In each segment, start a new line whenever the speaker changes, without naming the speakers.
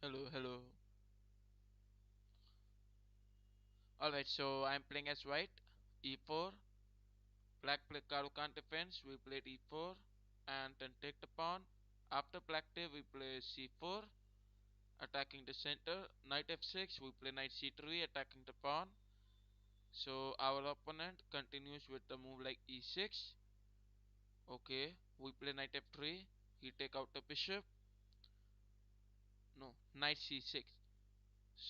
Hello, hello. Alright, so I'm playing as white. E4. Black play Karukan defense. We played E4 and then take the pawn. After black take, we play C4, attacking the center. Knight F6. We play Knight C3, attacking the pawn. So our opponent continues with the move like E6. Okay, we play Knight F3. He take out the bishop. No, Knight C6.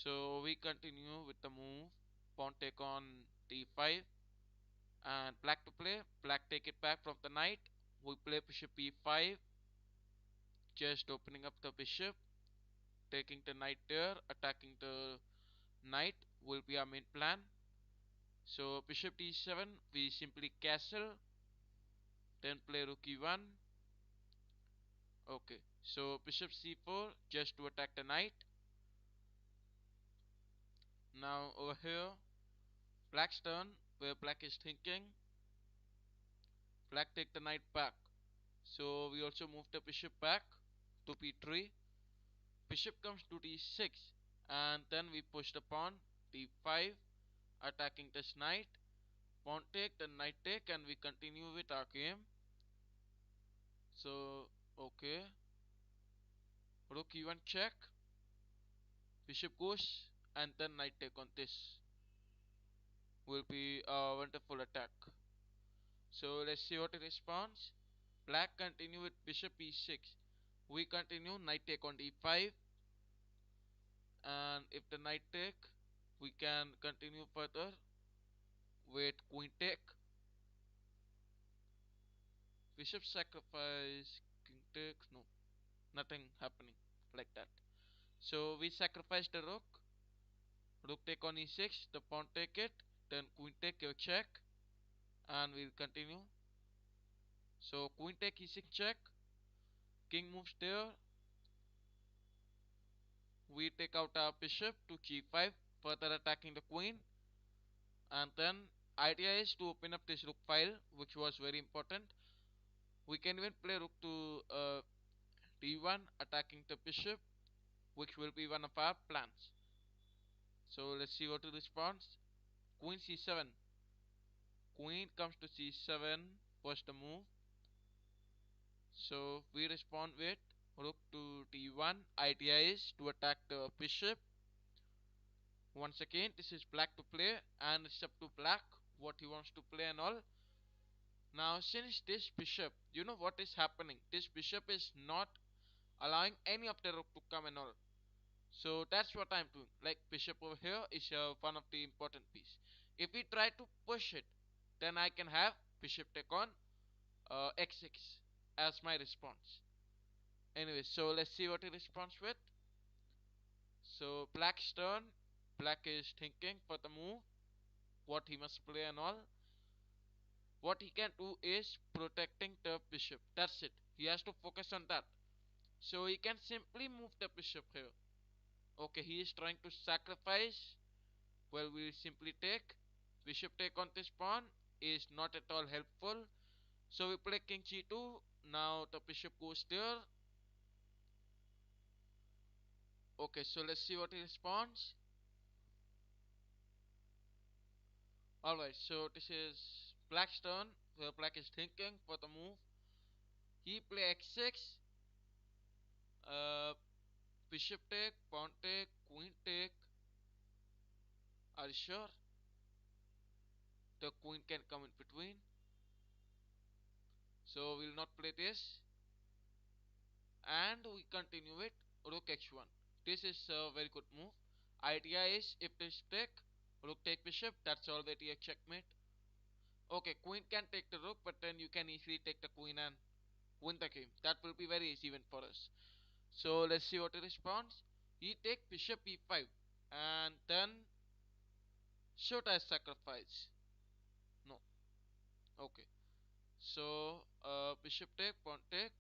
So we continue with the move. Pawn take on D5. And black to play. Black take it back from the knight. We play bishop e5, just opening up the bishop, taking the knight there, attacking the knight will be our main plan. So bishop d7, we simply castle, then play rook e1. Okay, so bishop c4 just to attack the knight. Now over here, black's turn, where black is thinking. Black take the knight back. So we also move the bishop back to b3. Bishop comes to d6, and then we push the pawn d5, attacking this knight. Pawn take, then knight take, and we continue with our game. So okay, rook e1 check, bishop goes, and then knight take on this will be a wonderful attack. So let's see what it responds. Black continue with bishop e6. We continue knight take on d5, and if the knight take, we can continue further with queen take. Bishop sacrifice, king takes, no, nothing happening like that. So we sacrifice the rook, rook take on e6, the pawn take it, then queen take your check, and we'll continue. So queen take e6 check, king moves there, we take out our bishop to g5, further attacking the queen, and then idea is to open up this rook file, which was very important. We can even play rook to d1, attacking the bishop, which will be one of our plans. So let's see what it responds. Queen c7. Queen comes to c7 was the move. So we respond with rook to d1. Idea is to attack the bishop. Once again, this is black to play, and it's up to black what he wants to play and all. Now, since this bishop, you know what is happening? This bishop is not allowing any of the rook to come and all. So that's what I'm doing. Like bishop over here is one of the important piece. If we try to push it, then I can have bishop take on x6 as my response. Anyway, so let's see what he responds with. So black's turn. Black is thinking for the move, what he must play and all. What he can do is protecting the bishop. That's it. He has to focus on that. So he can simply move the bishop here. Okay, he is trying to sacrifice. Well, we simply take. Bishop take on this pawn is not at all helpful. So we play king g2. Now the bishop goes there. Okay, so let's see what he responds. Alright, so this is black's turn, where black is thinking for the move. He play x6, uh, bishop take, pawn take, queen take. Are you sure? The queen can come in between. So we'll not play this. And we continue with rook h1. This is a very good move. Idea is if this take, rook take bishop, that's already a checkmate. Okay, queen can take the rook, but then you can easily take the queen and win the game. That will be very easy win for us. So let's see what he responds. He take bishop e5, and then should I sacrifice? No. Okay. So bishop take, pawn take.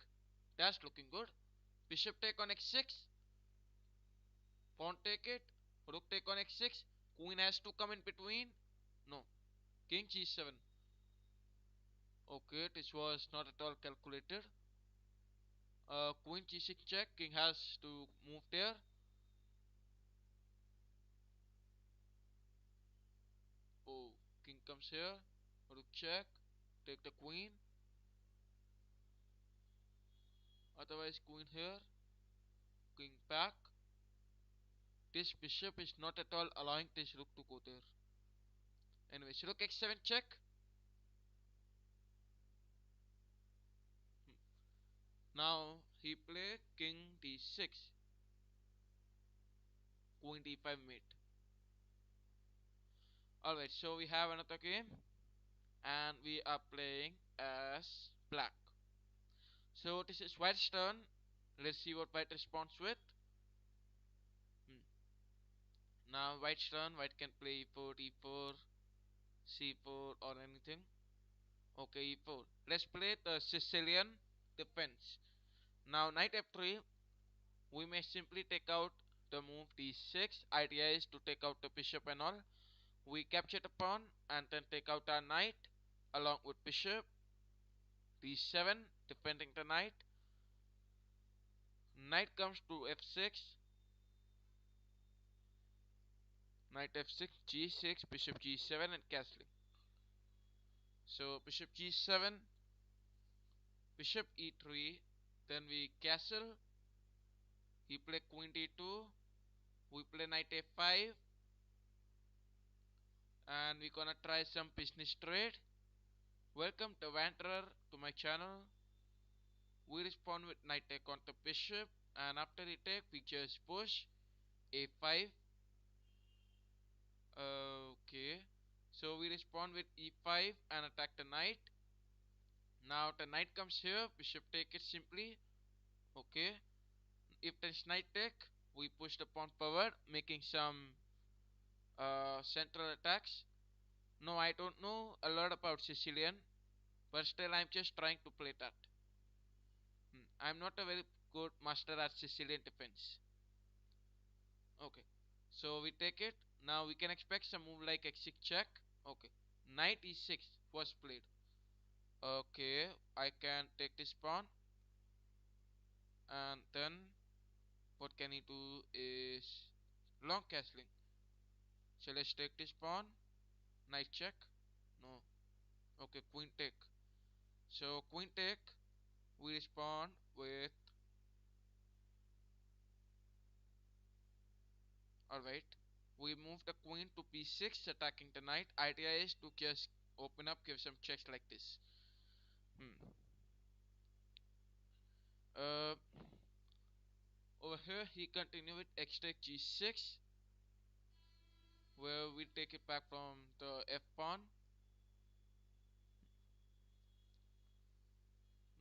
That's looking good. Bishop take on x6, pawn take it, rook take on x6. Queen has to come in between. No. King g7. Okay, this was not at all calculated. Queen g6 check. King has to move there. King comes here. Rook check. Take the queen. Otherwise, queen here. King back. This bishop is not at all allowing this rook to go there. Anyways, rook x7 check. Now he play king d6. Queen d5 mate. Alright, so we have another game. And we are playing as black. So this is white's turn. Let's see what white responds with. Hmm. Now white's turn. White can play e4, d4, c4 or anything. Okay, e4. Let's play the Sicilian defense. Now knight f3. We may simply take out the move d6. Idea is to take out the bishop and all. We capture the pawn and then take out our knight along with bishop d7 defending the knight. Knight comes to f6. Knight f6, g6, bishop g7 and castling. So bishop g7, bishop e3, then we castle. He play queen d2, we play knight a5, and we gonna try some business trade. Welcome the wanderer to my channel. We respond with knight take on the bishop, and after he take we just push a5. Okay, so we respond with e5 and attack the knight. Now the knight comes here, bishop take it simply. Okay, if there's knight take, we push the pawn forward, making some central attacks. No, I don't know a lot about Sicilian, but still I'm just trying to play that. I'm not a very good master at Sicilian defense. Okay, so we take it. Now we can expect some move like x6 check. Okay, knight e6 was played. Okay, I can take this pawn, and then what can he do is long castling. So let's take this pawn. Knight check. No. Okay, queen take. So queen take. We respond with. Alright. We move the queen to b6, attacking the knight. Idea is to just open up, give some checks like this. Hmm. Uh, Over here he continue with x take g6, where we take it back from the f pawn.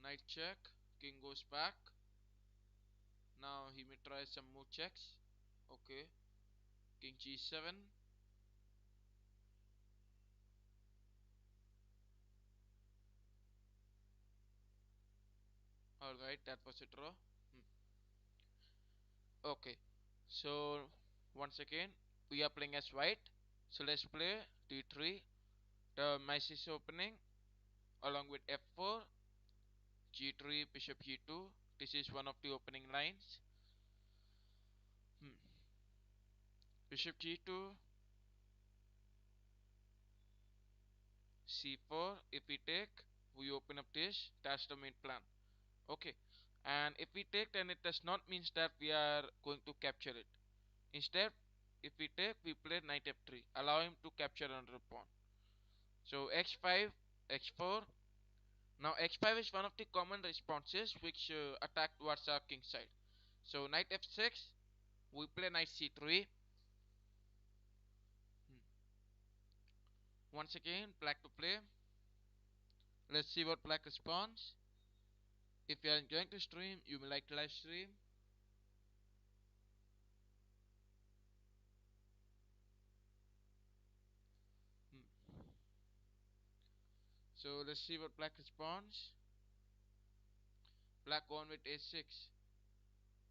Knight check. King goes back. Now he may try some more checks. Okay. King g7. Alright, that was a draw. Okay, so once again we are playing as white. So let's play d3. The mace is opening along with f4, g3, bishop g2. This is one of the opening lines. Bishop g2, c4. If we take, we open up this. That's the main plan. Okay, and if we take, then it does not mean that we are going to capture it. Instead, if we take, we play knight f3, allow him to capture another pawn. So x5, x4. Now x5 is one of the common responses which attack towards our king side. So knight f6, we play knight c3. Once again, black to play. Let's see what black responds. If you are enjoying the stream, you may like the live stream. So let's see what black responds. Black on with a6.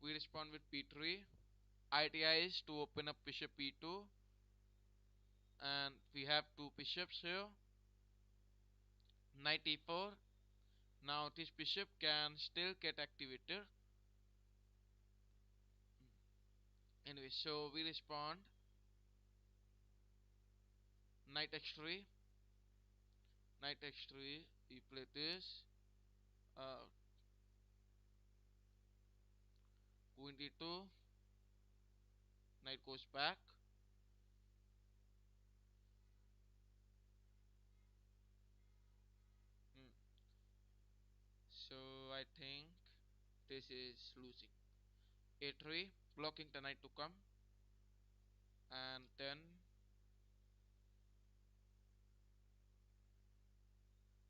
We respond with b3. Idea is to open up bishop e2, and we have two bishops here. Knight e4. Now this bishop can still get activated. Anyway, so we respond knight h3. Knight x3, we play this. Uh, Queen d2, knight goes back. Hmm. So I think this is losing. a3, blocking the knight to come, and then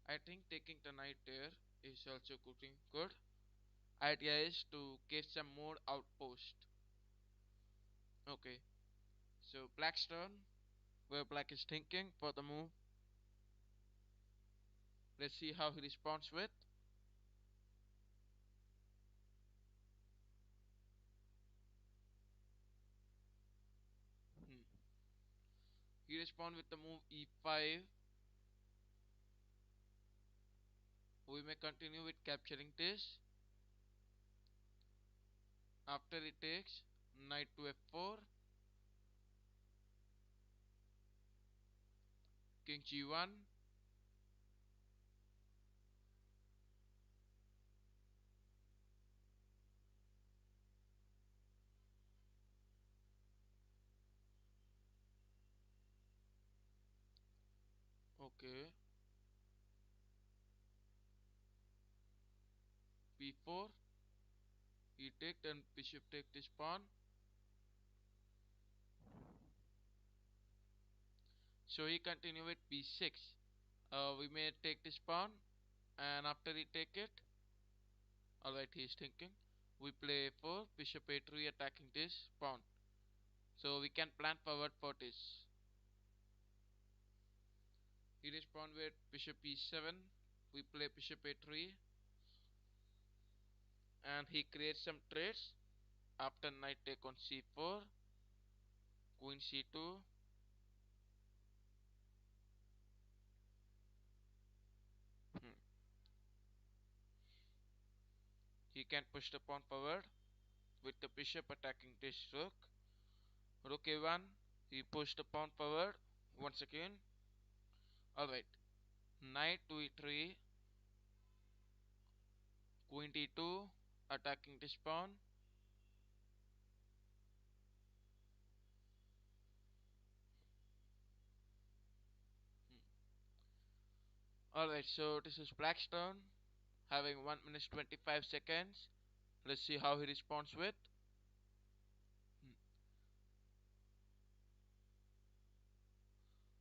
I think taking the knight there is also cooking good. Idea is to get some more outpost. Okay, so black's turn, where black is thinking for the move. Let's see how he responds with. Hmm. He responds with the move e5. We may continue with capturing this. After it takes knight to f4, king g1. Okay, b4. He take, then bishop take this pawn. So he continue with b6. We may take this pawn, and after he take it, alright, he is thinking. We play for bishop a3 attacking this pawn. So we can plan forward for this. He respond with bishop e7. We play bishop a3, and he creates some trades. After knight take on c4, queen c2. Hmm. He can push the pawn forward with the bishop attacking this rook. Rook a1. He pushed the pawn forward once again. Alright. Knight to e3. Queen d2. Attacking this pawn. Alright, so this is black's turn. Having 1 minute 25 seconds. Let's see how he responds with.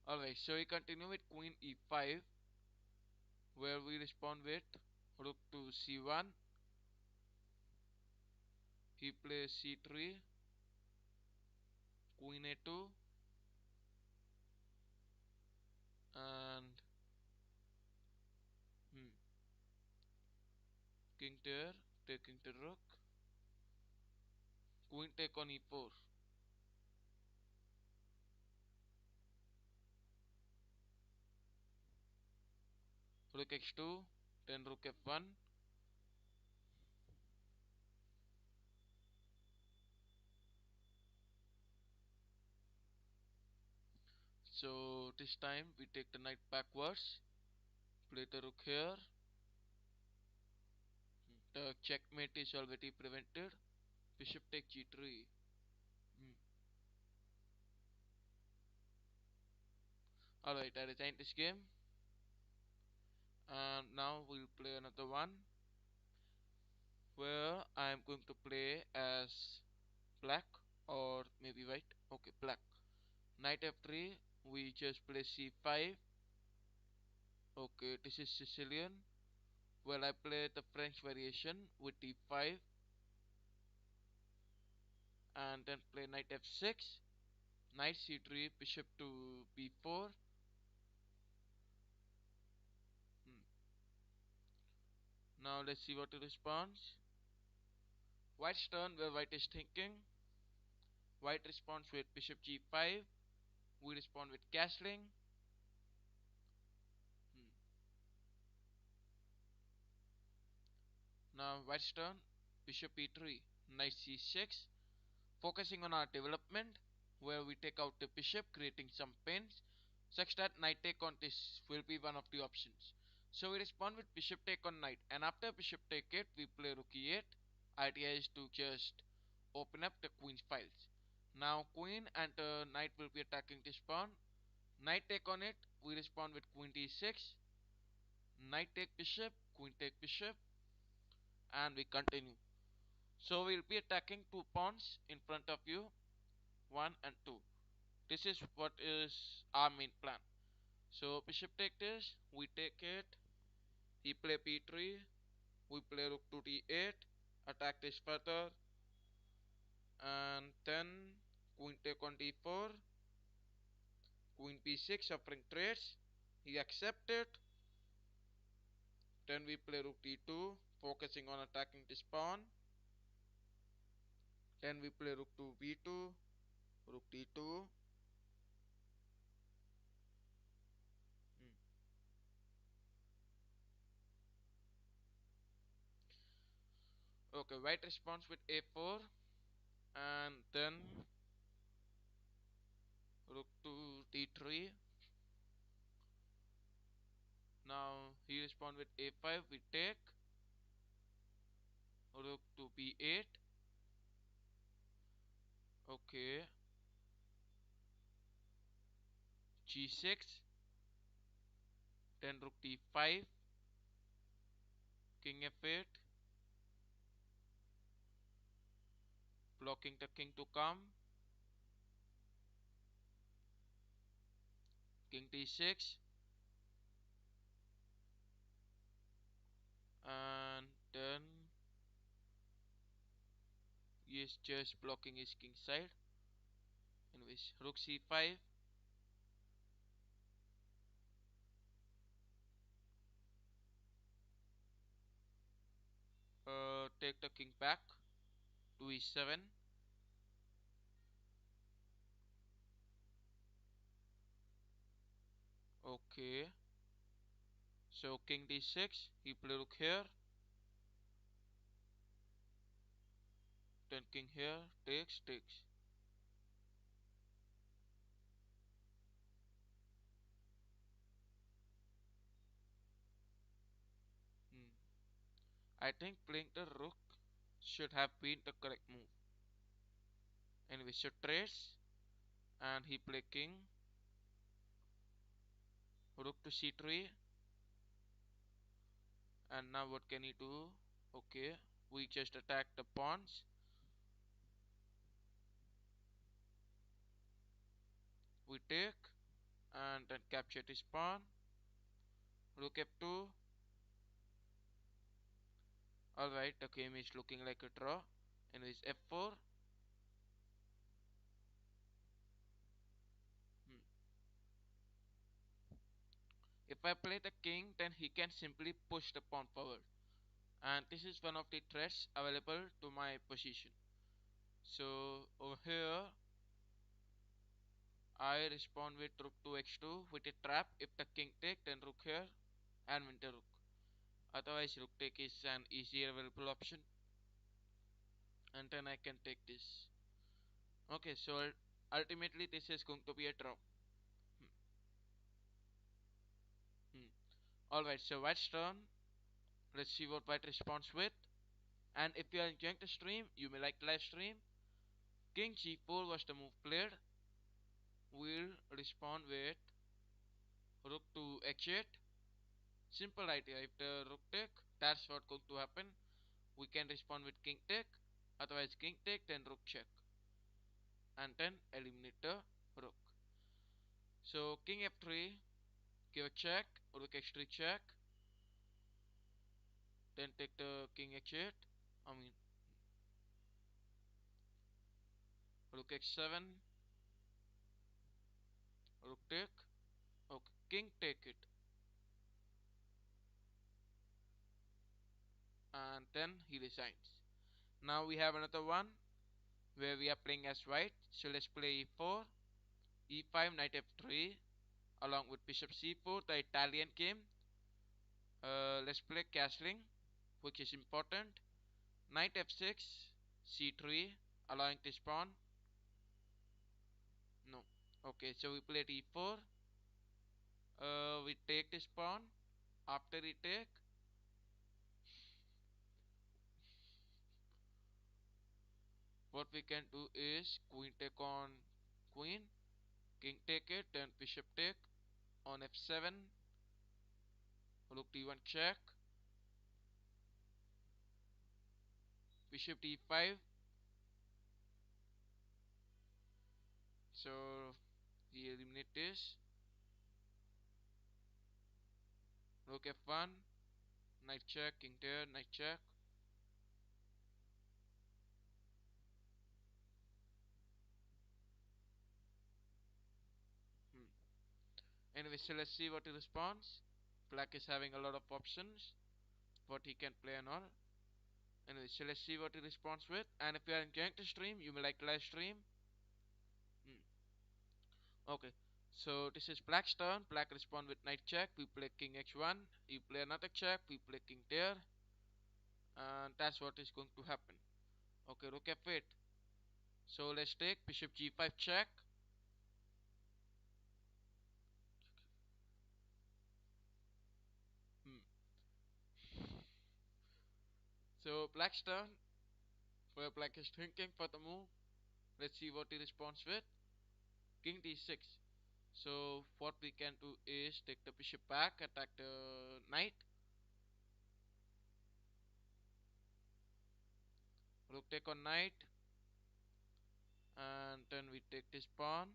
Alright, so we continue with queen e5, where we respond with rook to c1. He plays c3, queen a2, and hmm, king there, taking the rook, queen take on e4, rook x2, then rook f1. So this time we take the knight backwards, play the rook here. The checkmate is already prevented. Bishop take g3. Hmm. Alright, I resigned this game. And now we'll play another one, where I am going to play as black or maybe white. Okay, black. Knight f3. We just play c5. Okay, this is Sicilian. Well, I play the French variation with d5, and then play knight f6. Knight c3, bishop to b4. Hmm. Now let's see what he responds. White's turn, where white is thinking. White responds with bishop g5. We respond with castling. Hmm. Now white's turn, bishop e3, knight c6. Focusing on our development, where we take out the bishop, creating some pins. such that knight take on this will be one of the options. So we respond with bishop take on knight, and after bishop take it, we play rook e8. Idea is to just open up the queen's files. Now queen and knight will be attacking this pawn. Knight take on it, we respond with queen d6. Knight take bishop, queen take bishop, and we continue. So we'll be attacking two pawns in front of you, 1 and 2. This is what is our main plan. So bishop take this, we take it, he play b3, we play rook to d8, attack this further, and then queen take on d4, queen b6 offering threats, he accepted, then we play rook d2, focusing on attacking this pawn, then we play rook to b2, rook d2. Okay, white responds with a4, and then rook to d3. Now he respond with a5, we take, rook to b8. Okay, g6, then rook d5, king f8, blocking the king to come, king d6, and then he is just blocking his king side. Anyways, rook c5, take the king back to e7. Okay, so king d6, he play rook here, then king here, takes. Hmm. I think playing the rook should have been the correct move. Anyway, so trace, and he play king, rook to c3, and now what can he do? Okay, we just attack the pawns, we take, and then capture this pawn, rook f2. Alright, the game is looking like a draw. Anyways, f4. Hmm. If I play the king, then he can simply push the pawn forward, and this is one of the threats available to my position. So over here I respond with rook to x2 with a trap. If the king take, then rook here and win the rook. Otherwise rook take is an easier available option, and then I can take this. Okay, so ultimately this is going to be a draw. Hmm. Hmm. Alright, so white's turn. Let's see what white responds with. And if you are enjoying the stream, you may like the live stream. King g4 was the move played. We'll respond with rook to h8. Simple idea. If the rook take, that's what going to happen. We can respond with king take. Otherwise king take, then rook check, and then eliminate the rook. So king f3, give a check, rook h3 check, then take the king h8. I mean rook h7, rook take. Okay, king take it, and then he resigns. Now we have another one where we are playing as white. So let's play e4, e5, knight f3, along with bishop c4, the Italian game. Let's play castling, which is important. Knight f6, c3, allowing this pawn. No. Okay, so we played e4, We take this pawn. After we take, what we can do is queen take on queen, king take it, then bishop take on f7, rook d1 check, bishop d5. So we eliminate this. Rook f1, knight check, king there, knight check. Hmm. Anyway, so let's see what he responds. Black is having a lot of options, what he can play and all. Anyway, so let's see what he responds with. And if you are enjoying the stream, you may like the live stream. Hmm. Okay. So this is Black's turn. Black respond with knight check. We play king h1. You play another check. We play king there. And that's what is going to happen. Okay, rook f8. So let's take bishop g5 check. Hmm. So Black's turn. Where Black is thinking for the move. Let's see what he responds with. King d6. So what we can do is take the bishop back, attack the knight. Rook take on knight. And then we take this pawn.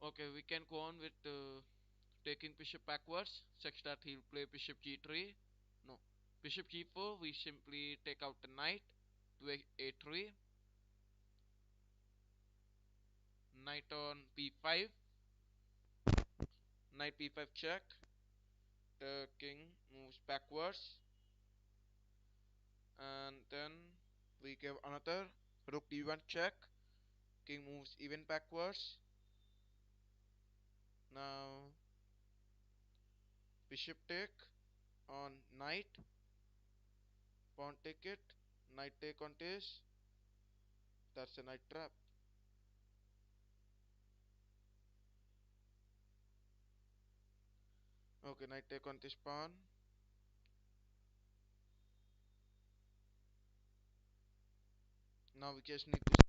Okay, we can go on with taking bishop backwards, such that he'll play bishop g3. No, bishop g4. We simply take out the knight to a3. Knight on b5. Knight b5 check. The king moves backwards, and then we give another rook d1 check. King moves even backwards. Now bishop take on knight. Pawn take it. Knight take on this. That's a knight trap. Okay, knight take on this pawn. Now we just need to.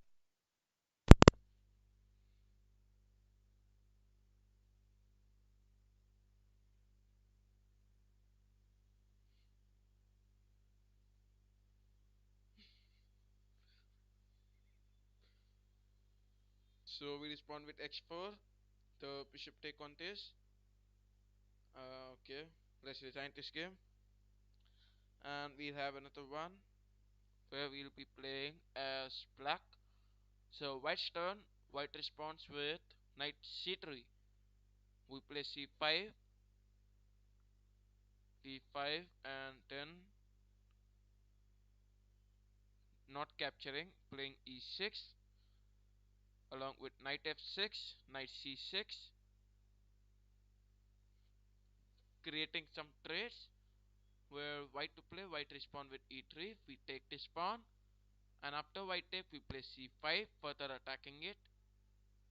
So we respond with h4. The bishop take on this. Okay, let's resign this game. And we'll have another one where we'll be playing as black. So white's turn. White responds with knight c3. We play c5, d5, and then not capturing, playing e6, along with knight f6, knight c6, creating some trades where white to play. White respond with e3. We take this pawn, and after white take, we play c5, further attacking it.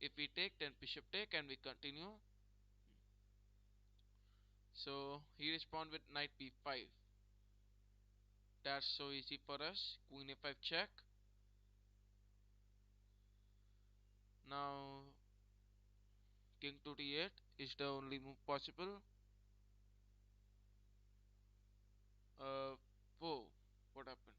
If we take, then bishop take, and we continue. So he respond with knight b5. That's so easy for us. Queen a5 check. Now king to d8 is the only move possible. Whoa, what happened?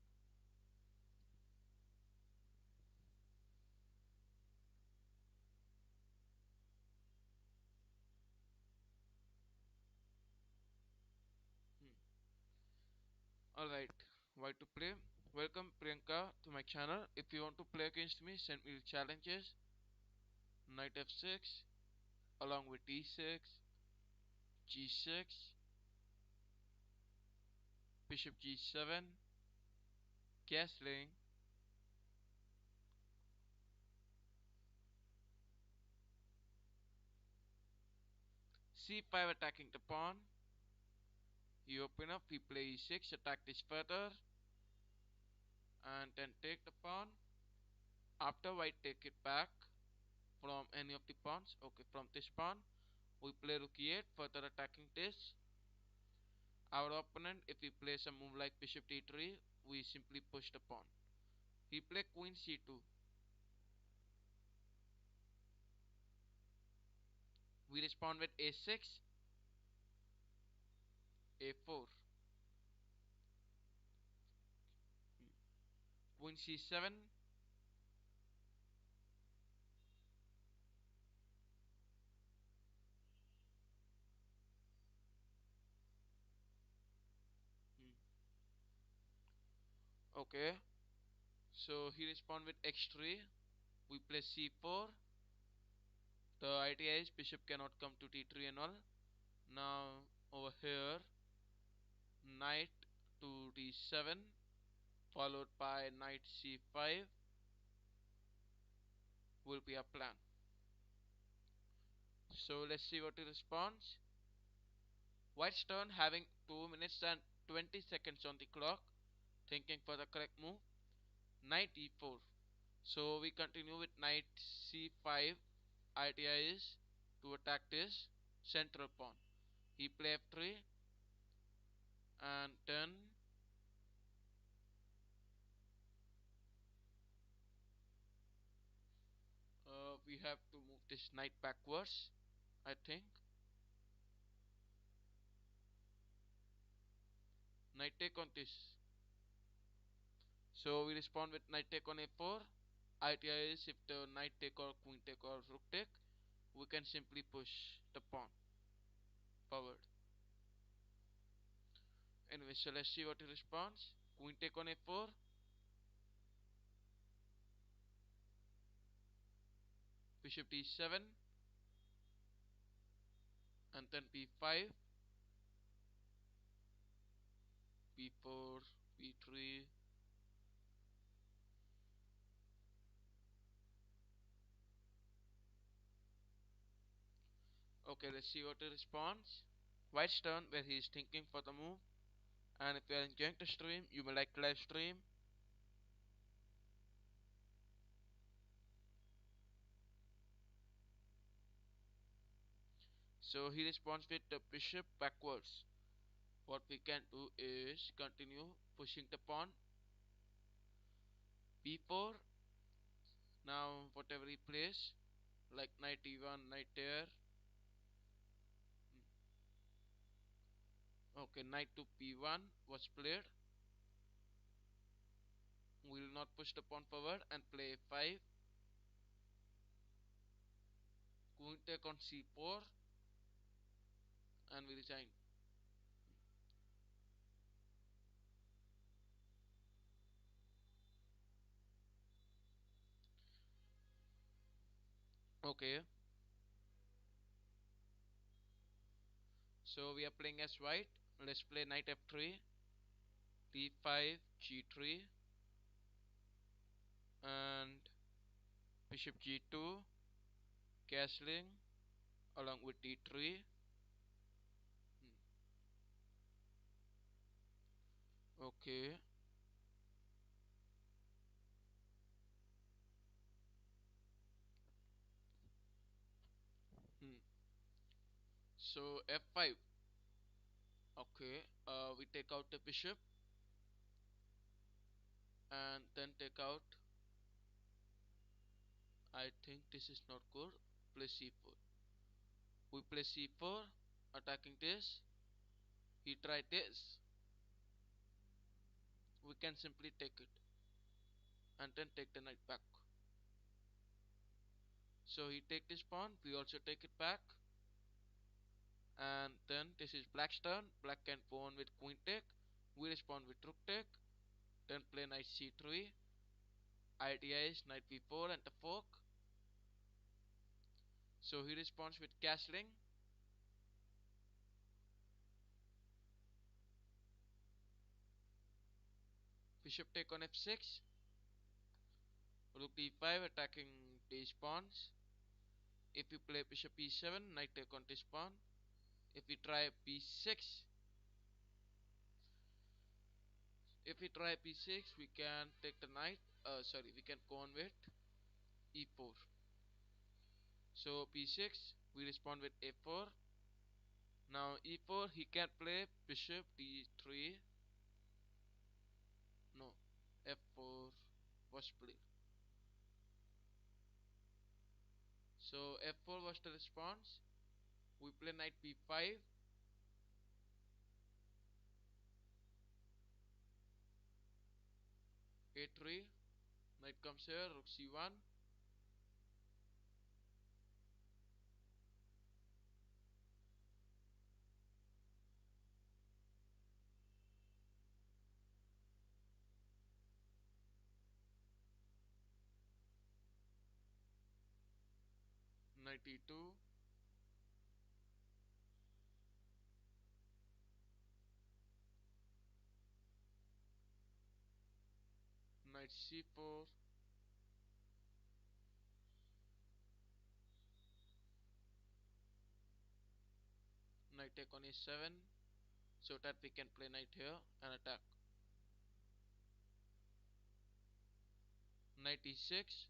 Alright, why to play? Welcome Priyanka to my channel. If you want to play against me, send me the challenges. Knight f6, along with d6, g6, bishop g7, castling, c5 attacking the pawn. You open up, we play e6, attack this further, and then take the pawn. After white take it back from any of the pawns, okay, from this pawn, we play rook e8, further attacking this. Our opponent, if he plays a move like bishop d3, we simply push the pawn. He played queen c2. We respond with a6, a4, queen c7, okay. So he respond with x3. We play c4. The idea is bishop cannot come to d3 and all. Now over here, knight to d7, followed by knight c5 will be a plan. So let's see what he responds. White's turn, having 2 minutes and 20 seconds on the clock, thinking for the correct move. Knight e4. So we continue with knight c5. Idea is to attack this central pawn. He play f3 and then we have to move this knight backwards, I think. Knight take on this. So we respond with knight take on a4. Idea is if the knight take or queen take or rook take, we can simply push the pawn forward. Anyway, so let's see what he responds. Queen take on a4. Bishop d7 and then b5, b4, b3. Okay, let's see what he responds. White's turn where he is thinking for the move. And if you are enjoying the stream, you may like the live stream. So he responds with the bishop backwards. What we can do is continue pushing the pawn. b4. Now whatever he plays, like knight e1, knight there. Okay, knight to p1 was played. We will not push the pawn forward and play a5. Queen take on c4 and we resign. Okay, so we are playing as white. Let's play knight f3, d5, g3, and bishop g2, castling along with d3. Okay. Hmm. So f5. Okay. We take out the bishop and then take out. I think this is not good. Play c4. We play c4, attacking this. He tried this. We can simply take it and then take the knight back. So he take this pawn. We also take it back. And then this is black's turn. Black can go on with queen take. We respond with rook take. Then play knight c3. Idea is knight b4 and the fork. So he responds with castling. Bishop take on f6. Rook d5 attacking these pawns. If we play bishop e7, knight take on this pawn. If we try b6, we can take the knight. Sorry, we can go on with. e4. So p6, we respond with a4. Now e4, he can play bishop d3. No, f4 was played. So f4 was the response. We play knight b5. a3. Knight comes here, rook c1. Knight e2. Knight c4. Knight take on a7. So that we can play knight here and attack. Knight e6.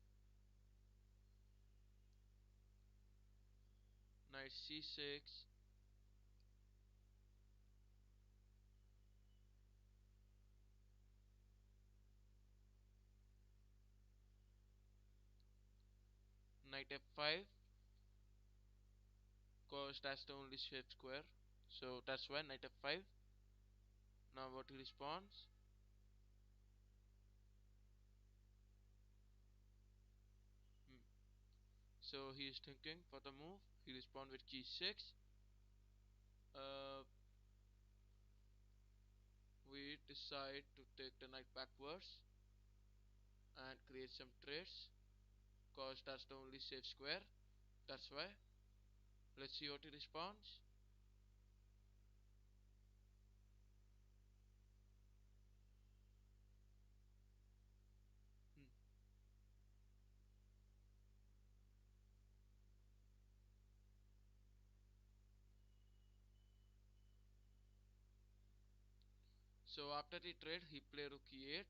Knight c6. Knight f5. Because that's the only shape square. So that's why knight f5. Now what he responds? Hmm. So he is thinking for the move. He responds with g6. Uh, we decide to take the knight backwards and create some threats. Cause that's the only safe square. That's why. Let's see what he responds. Hmm. So after the trade, he play rook e8,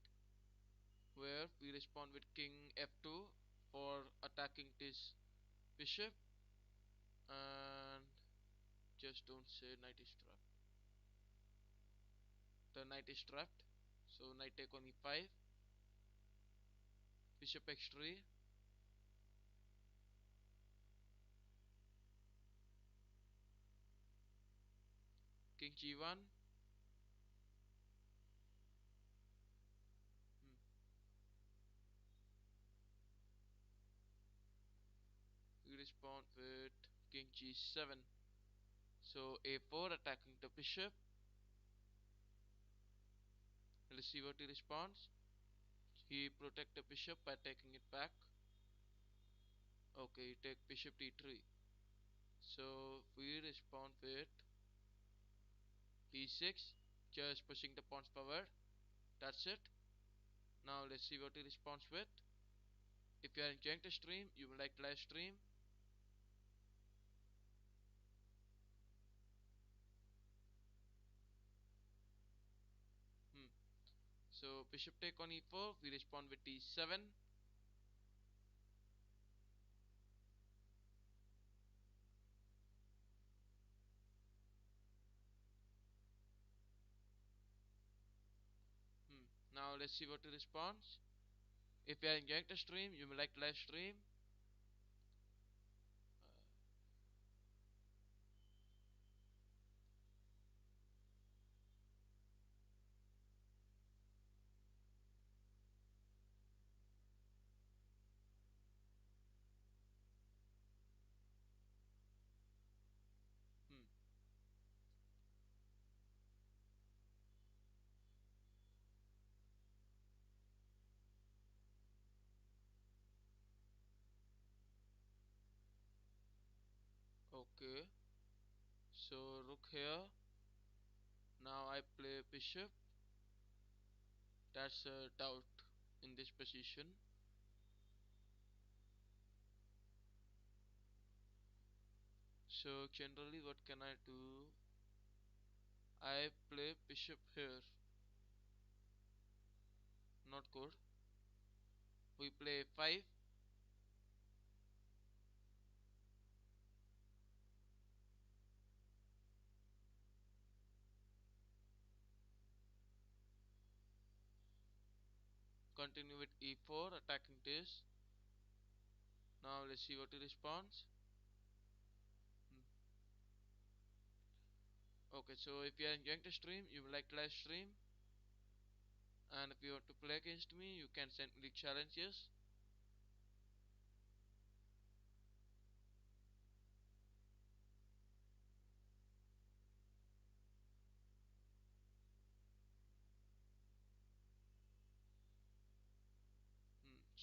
where we respond with king f2 for attacking this bishop, and just don't say knight is trapped. The knight is trapped. So knight take on e5, bishop x3, king g1. Hmm. We respond with king g7. So a4 attacking the bishop. Let's see what he responds. He protect the bishop by taking it back. Okay, he take bishop d3. So we respond with d6, just pushing the pawns forward. That's it. Now let's see what he responds with. If you are enjoying the stream, you will like the live stream. Hmm. So bishop take on e4, we respond with d7. Hmm. Now let's see what he responds. If you are enjoying the stream, you will like the live stream. Hmm. Okay. So rook here. Now I play bishop. That's a doubt in this position. So generally what can I do? I play bishop here. Not good. We play 5. continue with e4, attacking this. Now let's see what he responds. Hmm. Okay, so if you are enjoying the stream, you would like to live stream, and if you want to play against me, you can send me challenges.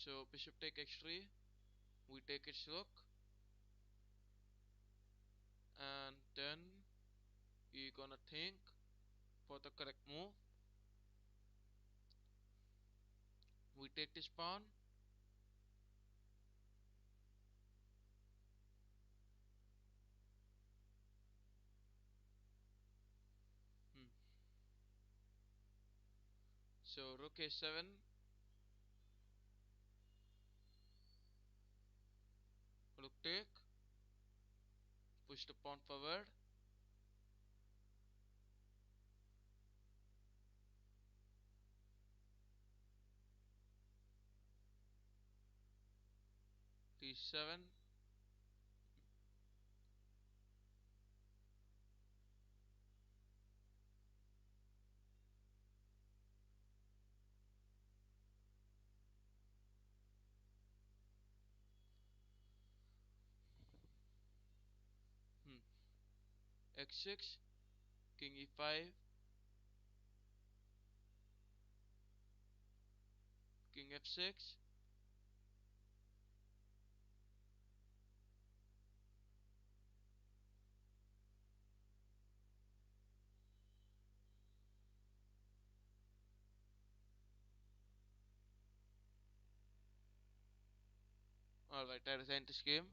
So bishop take h3, we take its rook, and then we gonna think for the correct move. We take this pawn. Hmm. So rook a7, rook take, push the pawn forward, d7. Hmm. x6, king e5, king f6, alright, that is end this game.